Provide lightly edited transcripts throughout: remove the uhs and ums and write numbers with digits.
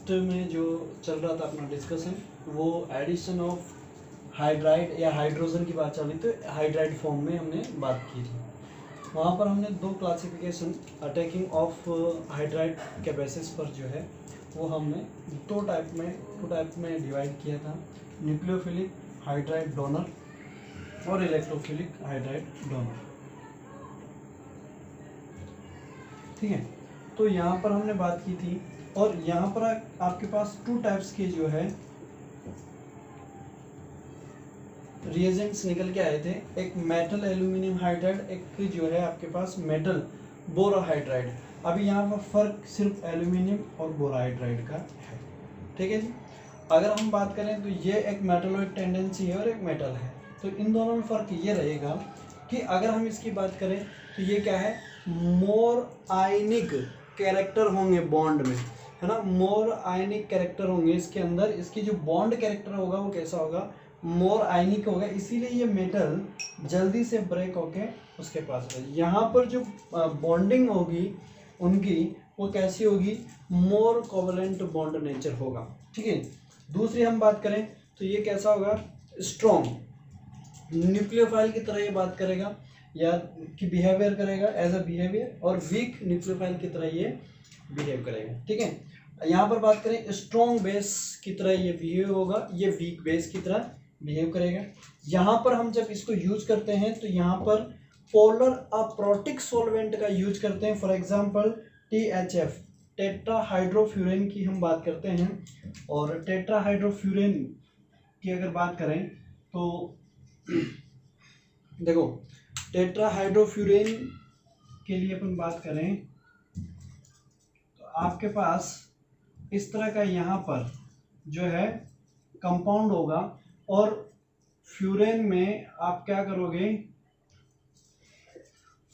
Last में जो चल रहा था अपना डिस्कशन, वो एडिशन ऑफ हाइड्राइड या हाइड्रोजन की बात चल रही थी, तो हाइड्राइड फॉर्म में हमने बात की थी। वहाँ पर हमने दो क्लासिफिकेशन अटैकिंग ऑफ हाइड्राइड के बेसिस पर जो है वो हमने दो टाइप में डिवाइड किया था, न्यूक्लियोफिलिक हाइड्राइड डोनर और इलेक्ट्रोफिलिक हाइड्राइड डोनर। ठीक है, तो यहाँ पर हमने बात की थी, और यहाँ पर आपके पास टू टाइप्स के जो है रिएजेंट्स निकल के आए थे, एक मेटल एल्यूमिनियम हाइड्राइड, एक जो है आपके पास मेटल बोरोहाइड्राइड। अभी यहाँ पर फर्क सिर्फ एल्यूमिनियम और बोरोहाइड्राइड का है। ठीक है जी, अगर हम बात करें तो ये एक मेटलोइड टेंडेंसी है और एक मेटल है, तो इन दोनों में फ़र्क ये रहेगा कि अगर हम इसकी बात करें तो ये क्या है, मोर आयनिक कैरेक्टर होंगे बॉन्ड में, है ना, मोर आयनिक कैरेक्टर होंगे इसके अंदर, इसकी जो बॉन्ड कैरेक्टर होगा वो कैसा होगा, मोर आयनिक होगा, इसीलिए ये मेटल जल्दी से ब्रेक होके उसके पास है। यहाँ पर जो बॉन्डिंग होगी उनकी वो कैसी होगी, मोर कोवलेंट बॉन्ड नेचर होगा। ठीक है, दूसरी हम बात करें तो ये कैसा होगा, स्ट्रॉन्ग न्यूक्लियोफाइल की तरह ये बात करेगा या कि बिहेवियर करेगा एज अ बिहेवियर, और वीक न्यूक्लियोफाइल की तरह ये बिहेव करेगा। ठीक है, यहाँ पर बात करें स्ट्रॉन्ग बेस की तरह ये बिहेव होगा, ये वीक बेस की तरह बिहेव करेगा। यहाँ पर हम जब इसको यूज करते हैं तो यहाँ पर पोलर अप्रोटिक सॉल्वेंट का यूज करते हैं, फॉर एग्जांपल THF टेट्राहाइड्रोफ्यूरेन की हम बात करते हैं, और टेट्राहाइड्रोफ्यूरेन की अगर बात करें तो देखो टेट्राहाइड्रोफ्यूरेन के लिए अपन बात करें तो आपके पास इस तरह का यहाँ पर जो है कंपाउंड होगा, और फ्यूरेन में आप क्या करोगे,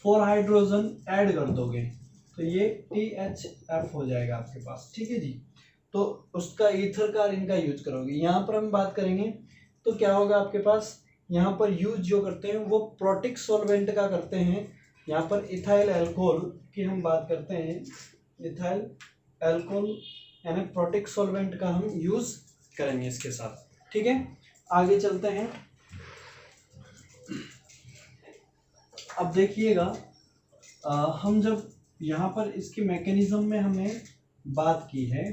4 हाइड्रोजन ऐड कर दोगे, तो ये THF हो जाएगा आपके पास। ठीक है जी, तो उसका ईथर का इनका यूज करोगे। यहाँ पर हम बात करेंगे तो क्या होगा आपके पास, यहाँ पर यूज जो करते हैं वो प्रोटिक सॉल्वेंट का करते हैं। यहाँ पर इथाइल एल्कोहल की हम बात करते हैं, इथाइल एल्कोहल यानी प्रोटिक सॉल्वेंट का हम यूज करेंगे इसके साथ। ठीक है, आगे चलते हैं। अब देखिएगा, हम जब यहाँ पर इसकी मैकेनिज्म में हमने बात की है,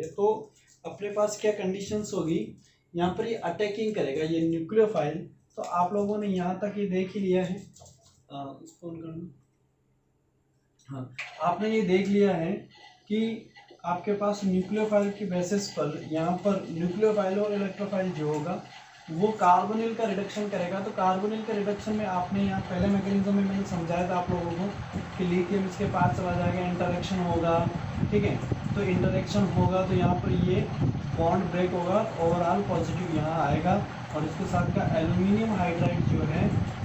तो अपने पास क्या कंडीशंस होगी, यहाँ पर ये अटैकिंग करेगा ये न्यूक्लियोफाइल, तो आप लोगों ने यहाँ तक ये देख ही लिया है, इसको ऑन करना, हाँ आपने ये देख लिया है कि आपके पास न्यूक्लियोफाइल की बेसिस पर यहाँ पर न्यूक्लियोफाइल और इलेक्ट्रोफाइल जो होगा वो कार्बोनिल का रिडक्शन करेगा। तो कार्बोनिल के रिडक्शन में आपने यहाँ पहले मैकेनिज्म में मैंने समझाया था आप लोगों को कि लिथियम इसके पास चला जाएगा, इंटरेक्शन होगा। ठीक है, तो इंटरेक्शन होगा तो यहाँ पर ये बॉन्ड ब्रेक होगा, ओवरऑल पॉजिटिव यहाँ आएगा, और इसके साथ का एल्यूमिनियम हाइड्राइड जो है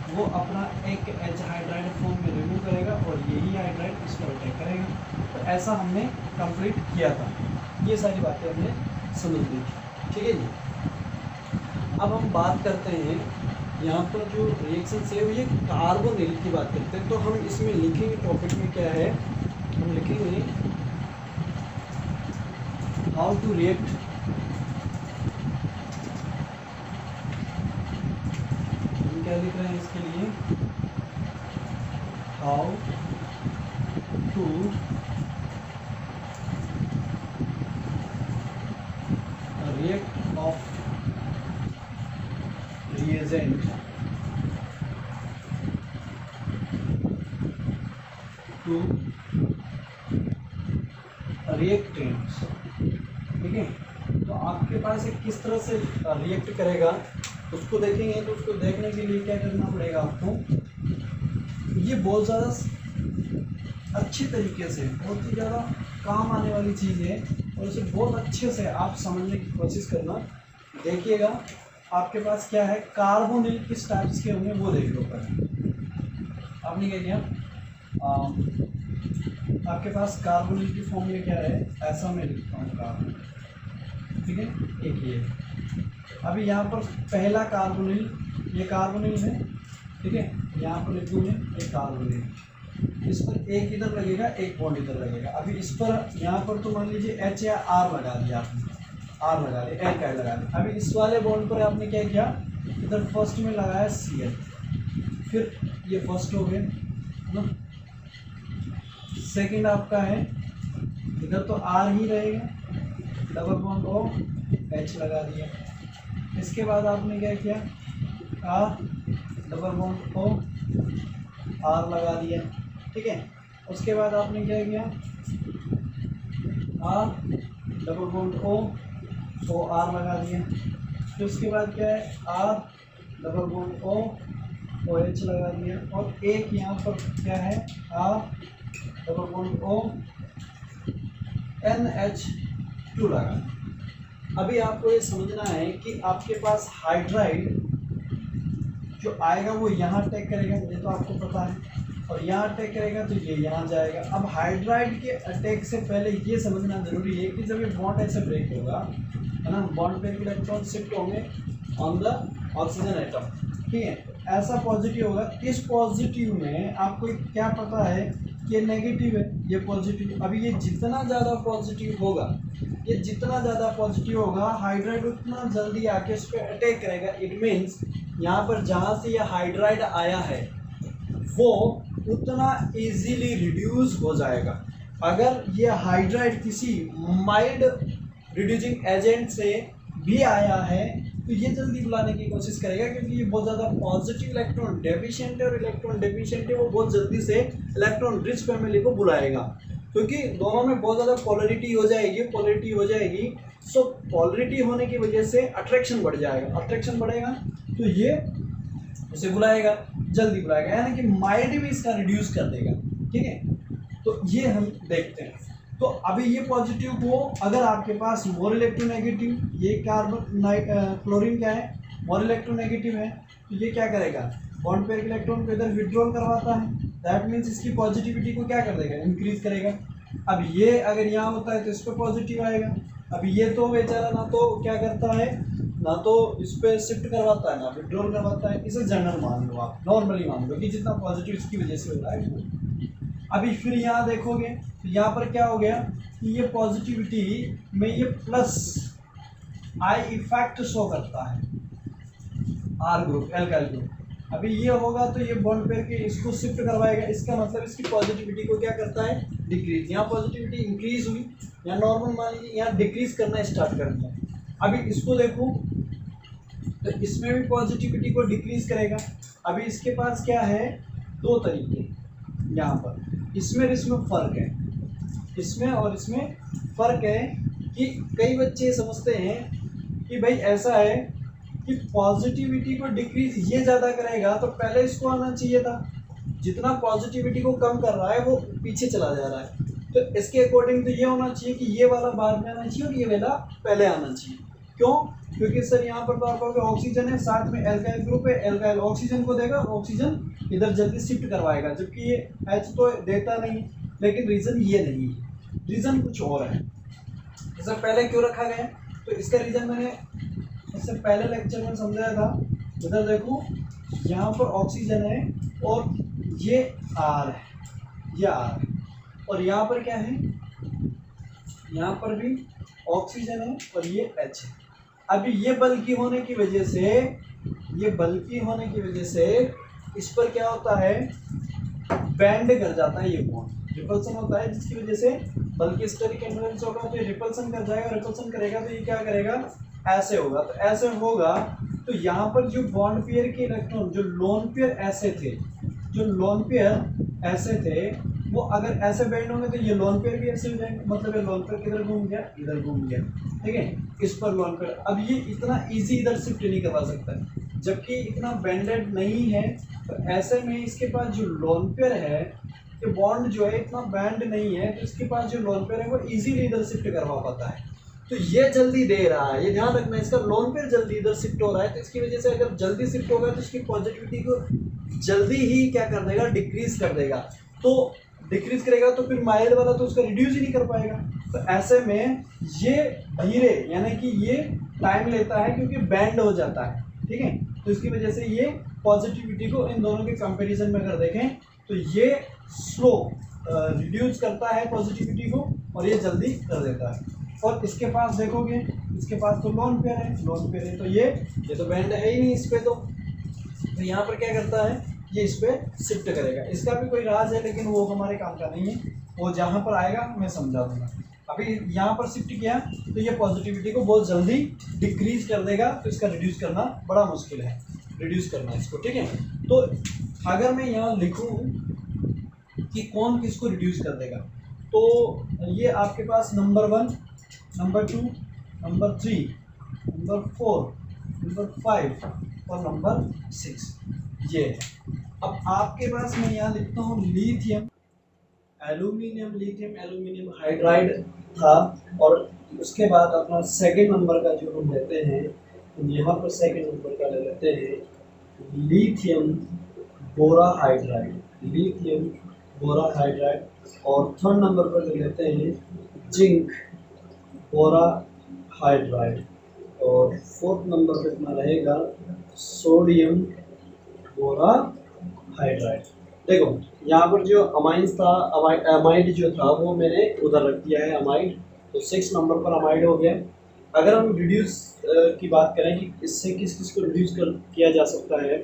वो अपना एक H हाइड्राइड फॉर्म में रिमूव करेगा, और यही हाइड्राइड इसको अटैक करेगा। तो ऐसा हमने कंप्लीट किया था, ये सारी बातें हमने समझ ली थी। ठीक है जी, अब हम बात करते हैं यहाँ पर जो रिएक्शन है वो ये कार्बोनिल की बात करते हैं। तो हम इसमें लिखेंगे, टॉपिक में क्या है, हम लिखेंगे हाउ टू रिएक्ट क्या लिख रहे हैं इसके लिए, how to react of reagent to reactants। ठीक है, तो आपके पास एक किस तरह से रिएक्ट करेगा उसको देखेंगे। तो उसको देखने के लिए क्या करना पड़ेगा आपको, ये बहुत ज़्यादा अच्छी तरीके से, बहुत ही ज़्यादा काम आने वाली चीज़ है, और उसे बहुत अच्छे से आप समझने की कोशिश करना। देखिएगा आपके पास क्या है, कार्बोनिल किस टाइप्स के होंगे वो देख लो पहले। आपने क्या किया, आपके पास कार्बोनिल की फॉर्मूले क्या है, ऐसा मैं लिखता हूँ कार्बोनिल। ठीक है, एक ये अभी यहाँ पर पहला कार्बोनिल, ये कार्बोनिल है। ठीक है, यहाँ पर लिख दूँगे ये कार्बोनिल। इस पर एक इधर लगेगा, एक बॉन्ड इधर लगेगा। अभी इस पर यहाँ पर तो मान लीजिए एच या आर लगा दिया आपने, आर लगा दिया, एल्काइल लगा दिया। अभी इस वाले बॉन्ड पर आपने क्या किया, इधर फर्स्ट में लगाया Cl, फिर ये फर्स्ट हो गया ना, सेकंड आपका है, इधर तो आर ही रहेगा, डबल बॉन्ड O H लगा दिया। इसके बाद आपने क्या किया, R double bond O R लगा दिया, ठीक है। उसके बाद आपने क्या किया, R double bond O R लगा दिया। फिर उसके बाद क्या है, R double bond O H लगा दिया, और एक यहाँ पर क्या है, R double bond O NH2 लगा। अभी आपको ये समझना है कि आपके पास हाइड्राइड जो आएगा वो यहाँ अटैक करेगा, ये तो आपको पता है, और यहाँ अटैक करेगा तो ये यहाँ जाएगा। अब हाइड्राइड के अटैक से पहले ये समझना जरूरी है कि जब ये बॉन्ड ऐसे ब्रेक होगा, है ना, बॉन्ड पे इलेक्ट्रॉन शिफ्ट होंगे ऑन द ऑक्सीजन एटम, ठीक है, ऐसा पॉजिटिव होगा। इस पॉजिटिव में आपको क्या पता है कि ये नेगेटिव है, ये पॉजिटिव। अभी ये जितना ज़्यादा पॉजिटिव होगा, ये जितना ज़्यादा पॉजिटिव होगा, हाइड्राइड उतना जल्दी आके उस पर अटैक करेगा। इट मीन्स यहाँ पर जहाँ से ये हाइड्राइड आया है वो उतना इजीली रिड्यूस हो जाएगा। अगर ये हाइड्राइड किसी माइल्ड रिड्यूसिंग एजेंट से भी आया है तो ये जल्दी बुलाने की कोशिश करेगा, क्योंकि ये बहुत ज़्यादा पॉजिटिव इलेक्ट्रॉन डेफिशिएंट है, और इलेक्ट्रॉन डेफिशिएंट है वो बहुत जल्दी से इलेक्ट्रॉन रिच फैमिली को बुलाएगा, क्योंकि दोनों में बहुत ज़्यादा पोलरिटी हो जाएगी। सो पोलरिटी होने की वजह से अट्रैक्शन बढ़ जाएगा, अट्रैक्शन बढ़ेगा तो ये उसे बुलाएगा, जल्दी बुलाएगा, यानी कि माइल्ड भी इसका रिड्यूस कर देगा, ठीक है। तो ये हम देखते हैं। तो अभी ये पॉजिटिव को अगर आपके पास मोर इलेक्ट्रोनेगेटिव, ये कार्बन क्लोरीन क्या है, मोर इलेक्ट्रोनेगेटिव है, तो ये क्या करेगा, बॉन्ड पेयर इलेक्ट्रॉन को इधर विड्रॉल करवाता है। दैट मीन्स इसकी पॉजिटिविटी को क्या कर देगा, इंक्रीज करेगा। अब ये अगर यहाँ होता है तो इस पर पॉजिटिव आएगा। अब ये तो बेचारा ना तो क्या करता है, ना तो इस पर शिफ्ट करवाता है, ना विड्रॉल करवाता है। इसे जनरल मान लो, आप नॉर्मली मान लो कि जितना पॉजिटिव इसकी वजह से हो रहा है वो। अभी फिर यहाँ देखोगे तो यहाँ पर क्या हो गया कि ये पॉजिटिविटी में ये प्लस आई इफेक्ट शो करता है, आर ग्रुप, एल्काइल ग्रुप। अभी ये होगा तो ये बॉन्ड पेयर के इसको शिफ्ट करवाएगा, इसका मतलब इसकी पॉजिटिविटी को क्या करता है, डिक्रीज। यहाँ पॉजिटिविटी इंक्रीज हुई, यहाँ नॉर्मल मान लीजिए, यहाँ डिक्रीज करना स्टार्ट कर दिया। अभी इसको देखो तो इसमें भी पॉजिटिविटी को डिक्रीज करेगा। अभी इसके पास क्या है, दो तरीके यहाँ पर, इसमें इसमें फ़र्क है, इसमें और इसमें फ़र्क है कि कई बच्चे समझते हैं कि भाई ऐसा है कि पॉजिटिविटी को डिक्रीज ये ज़्यादा करेगा तो पहले इसको आना चाहिए था, जितना पॉजिटिविटी को कम कर रहा है वो पीछे चला जा रहा है। तो इसके अकॉर्डिंग तो ये होना चाहिए कि ये वाला बाद में आना चाहिए और ये वाला पहले आना चाहिए। क्यों, क्योंकि सर यहाँ पर तो आपका ऑक्सीजन है, साथ में एल्काइल ग्रुप है, एल्काइल ऑक्सीजन को देगा, ऑक्सीजन इधर जल्दी शिफ्ट करवाएगा, जबकि ये H तो देता नहीं। लेकिन रीज़न ये नहीं है, रीज़न कुछ और है। जैसे पहले क्यों रखा गया, तो इसका रीज़न मैंने इससे पहले लेक्चर में समझाया था। इधर देखो, यहाँ पर ऑक्सीजन है और ये R है, ये R है, और यहाँ पर क्या है, यहाँ पर भी ऑक्सीजन है और ये H है। अभी ये बल्कि होने की वजह से, ये बल्कि होने की वजह से इस पर क्या होता है, बैंड कर जाता है, ये बॉन्ड रिपल्सन होता है, जिसकी वजह से बल्कि स्टेरिक इन्फ्लुएंस होगा तो ये रिपल्सन कर जाएगा, रिपल्सन करेगा तो ये क्या करेगा, ऐसे होगा। तो ऐसे होगा तो यहाँ पर जो बॉन्ड पेयर के इलेक्ट्रॉन, जो लोन पेयर ऐसे थे, जो लोन पेयर ऐसे थे, वो अगर ऐसे बैंड होंगे तो ये लोन पेयर भी ऐसे हो जाएंगे, मतलब ये लोन पेयर किधर घूम गया, इधर घूम गया, ठीक है, इस पर लोन पेयर। अब ये इतना इजी इधर शिफ्ट नहीं करवा सकता है, जबकि इतना बैंडेड नहीं है, तो ऐसे में इसके पास जो लोन पेयर है, ये बॉन्ड जो है इतना बैंड नहीं है, तो इसके पास जो लोन पेयर है वो इजीली इधर शिफ्ट करवा पाता है। तो ये जल्दी दे रहा है, ये ध्यान रखना, इसका लोन पेयर जल्दी इधर शिफ्ट हो रहा है, तो इसकी वजह से अगर जल्दी शिफ्ट होगा तो इसकी पॉजिटिविटी को जल्दी ही क्या कर देगा, डिक्रीज कर देगा। तो डिक्रीज करेगा तो फिर माइल्ड वाला तो उसका रिड्यूस ही नहीं कर पाएगा। तो ऐसे में ये धीरे, यानी कि ये टाइम लेता है क्योंकि बैंड हो जाता है, ठीक है। तो इसकी वजह से ये पॉजिटिविटी को इन दोनों के कंपैरिजन में अगर देखें तो ये स्लो रिड्यूस करता है पॉजिटिविटी को और ये जल्दी कर देता है। और इसके पास देखोगे, इसके पास तो लोन पेयर है, तो ये तो बैंड है ही नहीं इस पे, तो यहाँ पर क्या करता है, ये इस पर शिफ्ट करेगा। इसका भी कोई राज है लेकिन वो हमारे काम का नहीं है, वो जहाँ पर आएगा मैं समझा दूंगा। अभी यहाँ पर शिफ्ट किया तो ये पॉजिटिविटी को बहुत जल्दी डिक्रीज कर देगा, तो इसका रिड्यूस करना बड़ा मुश्किल है, रिड्यूस करना इसको, ठीक है। तो अगर मैं यहाँ लिखूँ कि कौन किसको रिड्यूस कर देगा, तो ये आपके पास number 1, number 2, number 3, number 4, number 5 और नंबर 6 ये है। अब आपके पास मैं यहाँ लिखता हूँ लिथियम एल्यूमिनियम हाइड्राइड था, और उसके बाद अपना सेकंड नंबर का जो हम लेते हैं, यहाँ पर सेकंड नंबर का ले लेते हैं लिथियम बोराहाइड्राइड, और थर्ड नंबर पर ले लेते हैं जिंक बोराहाइड्राइड, और फोर्थ नंबर पर अपना रहेगा सोडियम बोराहाइड्राइड। देखो यहाँ पर जो अमाइंस था, अमाइड जो था वो मैंने उधर रख दिया है अमाइड, तो 6 नंबर पर अमाइड हो गया। अगर हम रिड्यूस की बात करें कि इससे किस किस को रिड्यूस किया जा सकता है,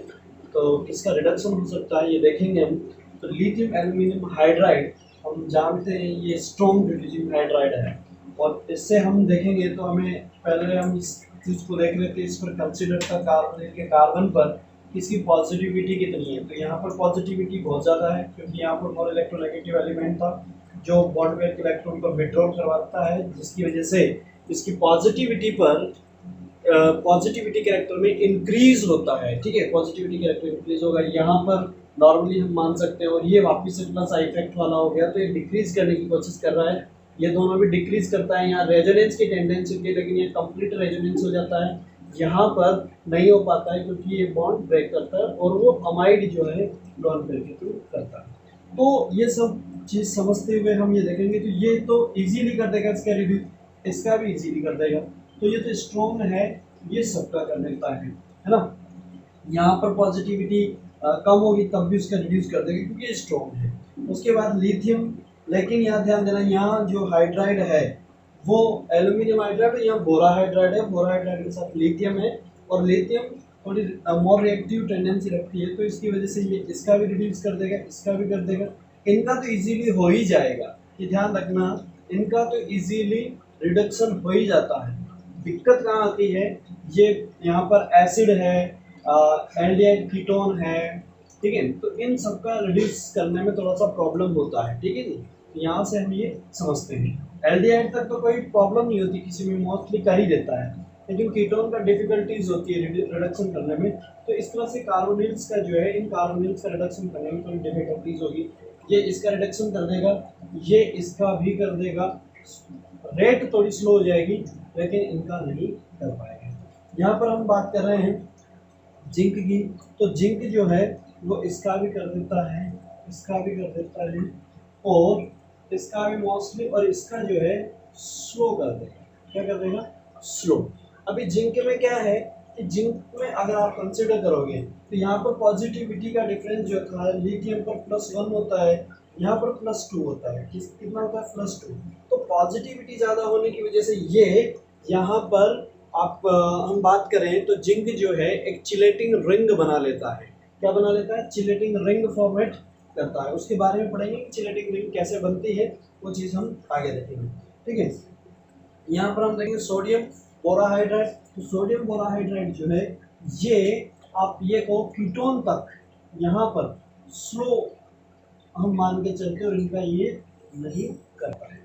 तो किसका रिडक्शन हो सकता है ये देखेंगे हम। तो लिथियम एल्यूमिनियम हाइड्राइड हम जानते हैं ये स्ट्रॉन्ग रिड्यूसिंग हाइड्राइड है, और इससे हम देखेंगे तो हमें पहले हम इस चीज़ को देख लेते हैं, इस पर कंसिडर का कार्बन पर इसकी पॉजिटिविटी कितनी है। तो यहाँ पर पॉजिटिविटी बहुत ज़्यादा है, क्योंकि यहाँ पर और इलेक्ट्रोनेगेटिव एलिमेंट था जो बॉन्ड पेयर के इलेक्ट्रॉन को विड्रॉ करवाता है, जिसकी वजह से इसकी पॉजिटिविटी पर पॉजिटिविटी कैरेक्टर में इंक्रीज होता है, ठीक है। पॉजिटिविटी कैरेक्टर इंक्रीज होगा यहाँ पर नॉर्मली हम मान सकते हैं, और ये वापस से प्लस आई इफेक्ट वाला हो गया, तो ये डिक्रीज करने की कोशिश कर रहा है, ये दोनों भी डिक्रीज करता है। यहाँ रेजोनेंस की टेंडेंसी होती है, लेकिन ये कंप्लीट रेजोनेंस हो जाता है, यहाँ पर नहीं हो पाता है क्योंकि ये बॉन्ड ब्रेक करता है, और वो अमाइड जो है लोन पेयर के थ्रू करता है। तो ये सब चीज़ समझते हुए हम ये देखेंगे, तो ये तो इजीली कर देगा इसका रिड्यूस, इसका भी इजीली कर देगा, तो ये तो स्ट्रॉन्ग है, ये सबका कर देता है ना। यहाँ पर पॉजिटिविटी कम होगी तब भी उसका रिड्यूस कर देगा क्योंकि ये स्ट्रॉन्ग है। उसके बाद लिथियम, लेकिन यहाँ ध्यान देना, यहाँ जो हाइड्राइड है वो एल्यूमिनियम हाइड्राइड है, यहाँ बोरा हाइड्राइड है, बोरा हाइड्राइड के साथ लिथियम है, और लिथियम थोड़ी मोर रिएक्टिव टेंडेंसी रखती है, तो इसकी वजह से ये इसका भी रिड्यूस कर देगा, इसका भी कर देगा। इनका तो इजीली हो ही जाएगा, ये ध्यान रखना, इनका तो इजीली रिडक्शन हो ही जाता है। दिक्कत कहाँ आती है, ये यहाँ पर एसिड है, एल्डिहाइड कीटोन है, ठीक है, तो इन सबका रिड्यूस करने में थोड़ा सा प्रॉब्लम होता है, ठीक है जी। तो यहाँ से हम ये समझते हैं एल्डिहाइड तक तो कोई प्रॉब्लम नहीं होती, किसी में मोस्टली कर ही देता है, लेकिन कीटोन का डिफिकल्टीज होती है रिडक्शन करने में। तो इस तरह से कार्बोनिल्स का जो है, इन कार्बोनिल्स का रिडक्शन करने में थोड़ी डिफिकल्टीज होगी। ये इसका रिडक्शन कर देगा, ये इसका भी कर देगा, रेट थोड़ी स्लो हो जाएगी लेकिन इनका नहीं कर पाएगा। यहाँ पर हम बात कर रहे हैं जिंक की, तो जिंक जो है वो इसका भी कर देता है, इसका भी कर देता है, और इसका भी मोस्टली, और इसका जो है स्लो कर देगा। क्या कर देगा? स्लो। अभी जिंक में क्या है कि जिंक में अगर आप कंसिडर करोगे तो यहाँ पर पॉजिटिविटी का डिफरेंस जो था, लिथियम पर +1 होता है, यहाँ पर +2 होता है। कितना होता है? +2। तो पॉजिटिविटी ज़्यादा होने की वजह से ये यहाँ पर आप हम बात करें तो जिंक जो है एक चिलेटिंग रिंग बना लेता है। क्या बना लेता है? चिलेटिंग रिंग फॉर्मेट करता है। उसके बारे में पढ़ेंगे कि चिलेटिंग रिंग कैसे बनती है, वो चीज़ हम आगे देखेंगे, ठीक है। यहाँ पर हम देखेंगे सोडियम बोराहाइड्राइड। तो सोडियम बोराहाइड्राइड जो है ये आप ये को कीटोन तक यहाँ पर स्लो हम मान के चलते, और इनका ये नहीं कर पाए।